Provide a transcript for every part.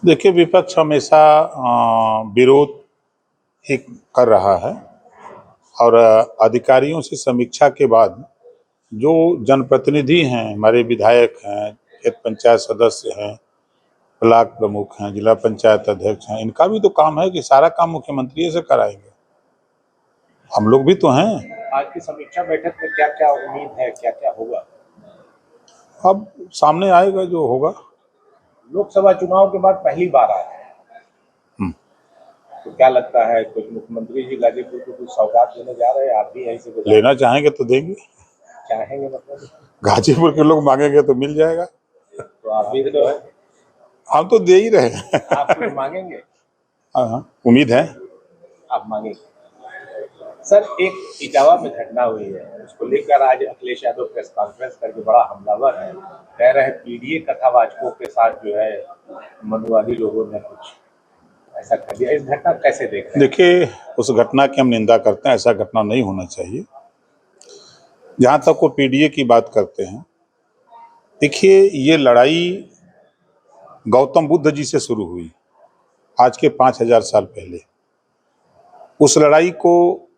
देखिए, विपक्ष हमेशा विरोध ही कर रहा है और अधिकारियों से समीक्षा के बाद जो जनप्रतिनिधि हैं, हमारे विधायक हैं, खेत पंचायत सदस्य हैं, ब्लॉक प्रमुख हैं, जिला पंचायत अध्यक्ष हैं, इनका भी तो काम है कि सारा काम मुख्यमंत्री से कराएंगे। हम लोग भी तो हैं। आज की समीक्षा बैठक में क्या क्या उम्मीद है, क्या क्या होगा? अब सामने आएगा जो होगा। लोकसभा चुनाव के बाद पहली बार आए हैं, तो क्या लगता है, कुछ मुख्यमंत्री जी गाजीपुर को कुछ सौगात देने जा रहे हैं? आप भी यहीं से लेना चाहेंगे तो देंगे। चाहेंगे मतलब गाजीपुर के लोग मांगेंगे तो मिल जाएगा। तो आप भी तो है, हम तो दे ही रहे हैं। आप कुछ मांगेंगे? हाँ, उम्मीद है आप मांगेंगे। सर, एक इटावा में घटना हुई है, उसको लेकर आज अखिलेश यादव प्रेस कॉन्फ्रेंस करके बड़ा हमलावर है, कह रहे हैं पीडीए कथावाचकों के साथ जो है मनुवादी लोगों ने कुछ ऐसा कर दिया। इस घटना कैसे देख रहे हैं? देखिए, उस घटना की हम निंदा करते हैं, ऐसा घटना नहीं होना चाहिए। जहाँ तक वो पीडीए की बात करते हैं, देखिए ये लड़ाई गौतम बुद्ध जी से शुरू हुई आज के 5000 साल पहले। उस लड़ाई को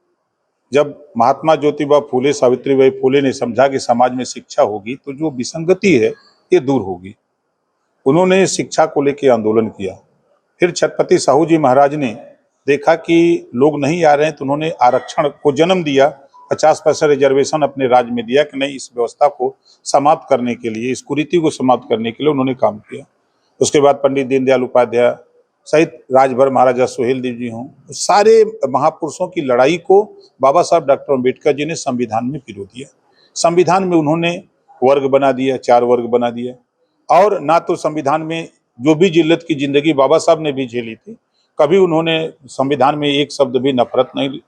जब महात्मा ज्योतिबा फूले, सावित्रीबाई फूले ने समझा कि समाज में शिक्षा होगी तो जो विसंगति है ये दूर होगी, उन्होंने शिक्षा को लेकर आंदोलन किया। फिर छत्रपति साहू जी महाराज ने देखा कि लोग नहीं आ रहे हैं तो उन्होंने आरक्षण को जन्म दिया। 50% रिजर्वेशन अपने राज्य में दिया कि नहीं, इस व्यवस्था को समाप्त करने के लिए, इस कुरीति को समाप्त करने के लिए उन्होंने काम किया। उसके बाद पंडित दीनदयाल उपाध्याय सहित राजभर, महाराजा सुहेलदेव जी हों, सारे महापुरुषों की लड़ाई को बाबा साहब डॉक्टर अम्बेडकर जी ने संविधान में पिरो दिया। संविधान में उन्होंने वर्ग बना दिया, 4 वर्ग बना दिया। और ना तो संविधान में जो भी जिल्लत की जिंदगी बाबा साहब ने भी झेली थी, कभी उन्होंने संविधान में एक शब्द भी नफरत नहीं,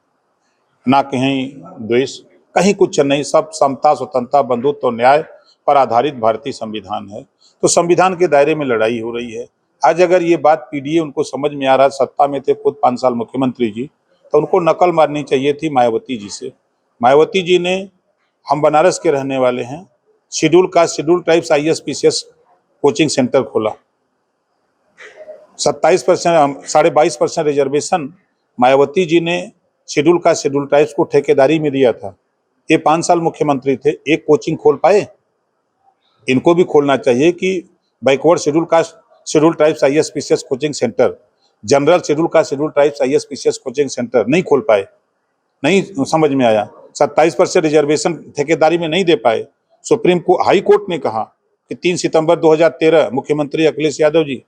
ना कहीं द्वेष, कहीं कुछ नहीं। सब समता, स्वतंत्रता, बंधुत्व और न्याय पर आधारित भारतीय संविधान है। तो संविधान के दायरे में लड़ाई हो रही है। आज अगर ये बात पीडीए उनको समझ में आ रहा, सत्ता में थे खुद 5 साल मुख्यमंत्री जी, तो उनको नकल मारनी चाहिए थी मायावती जी से। मायावती जी ने, हम बनारस के रहने वाले हैं, schedule caste, schedule tribes ISPCS coaching centre खोला। 27%, 22.5% रिजर्वेशन मायावती जी ने शेड्यूल कास्ट, शेड्यूल ट्राइब्स को ठेकेदारी में दिया था। ये 5 साल मुख्यमंत्री थे, एक कोचिंग खोल पाए? इनको भी खोलना चाहिए कि backward schedule caste, schedule tribes ISPCS coaching centre, general schedule caste, schedule tribes ISPCS coaching centre नहीं खोल पाए, नहीं समझ में आया। 27% रिजर्वेशन ठेकेदारी में नहीं दे पाए। सुप्रीम कोर्ट, हाई कोर्ट ने कहा कि 3 सितंबर 2013 मुख्यमंत्री अखिलेश यादव जी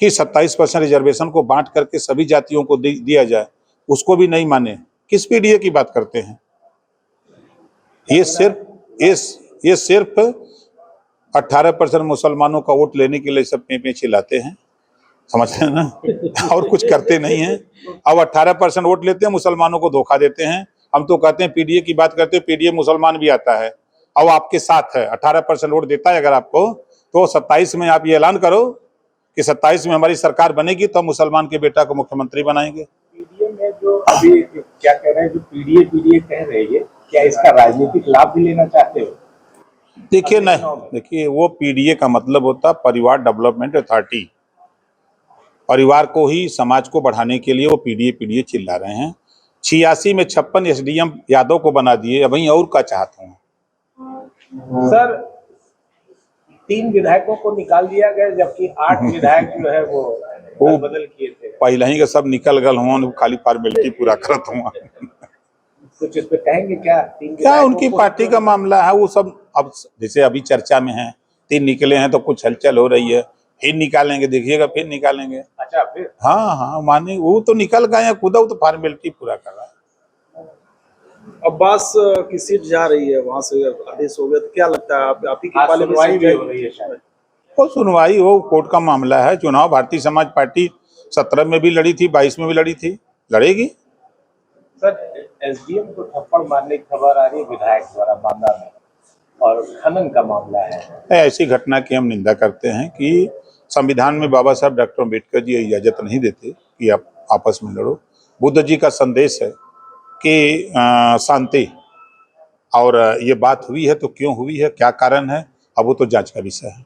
कि 27% रिजर्वेशन को बांट करके सभी जातियों को दिया जाए, उसको भी नहीं माने। किस पीडीए की बात करते हैं? ये सिर्फ 18% मुसलमानों का वोट लेने के लिए सब पे चिल्लाते हैं, समझ रहे हैं ना? और कुछ करते नहीं हैं। अब 18% वोट लेते हैं, मुसलमानों को धोखा देते हैं। हम तो कहते हैं पीडीए की बात करते हैं, पीडीए मुसलमान भी आता है। अब आपके साथ है, 18% वोट देता है अगर आपको, तो 27 में आप ये ऐलान करो कि 27 में हमारी सरकार बनेगी तो हम मुसलमान के बेटा को मुख्यमंत्री बनाएंगे। पीडीए में जो अभी क्या कह रहे हैं, जो पीडीए कह रहे हैं, क्या इसका राजनीतिक लाभ भी लेना चाहते हो? देखिए नहीं, देखिए वो पीडीए का मतलब होता परिवार डेवलपमेंट अथॉरिटी। परिवार को ही, समाज को बढ़ाने के लिए वो पीडीए चिल्ला रहे हैं। 86 में 56 SDM यादव को बना दिए, अभी और क्या चाहते हैं? सर, 3 विधायकों को निकाल दिया गया, जबकि 8 विधायक जो है वो बदल किए थे। पहले ही का सब निकल गल हुआ, खाली फॉर्मेलिटी पूरा करत हुआ। कुछ इस पे कहेंगे क्या? क्या उनकी पार्टी का मामला है वो सब। अब जैसे अभी चर्चा में है, 3 निकले हैं तो कुछ हलचल हो रही है, फिर निकालेंगे, देखिएगा फिर निकालेंगे। अच्छा, फिर? हाँ, माने वो तो निकल गए हैं, खुद तो फॉर्मेलिटी पूरा कर रहा है। अब्बास की सीट जा रही है, वहां से आदेश हो गया, तो क्या लगता है आप ही के पाले में सुनवाई भी हो रही है शायद? वो सुनवाई हो, कोर्ट का मामला है। चुनाव भारतीय समाज पार्टी 17 में भी लड़ी थी, 22 में भी लड़ी थी, लड़ेगी। सर, एसडीएम को थप्पड़ मारने की खबर आ रही है विधायक द्वारा बांदा में, और खनन का मामला है। ऐसी घटना की हम निंदा करते हैं कि संविधान में बाबा साहब डॉक्टर अम्बेडकर जी इजाजत नहीं देते कि आप आपस में लड़ो। बुद्ध जी का संदेश है कि शांति, और ये बात हुई है तो क्यों हुई है, क्या कारण है, अब वो तो जांच का विषय है।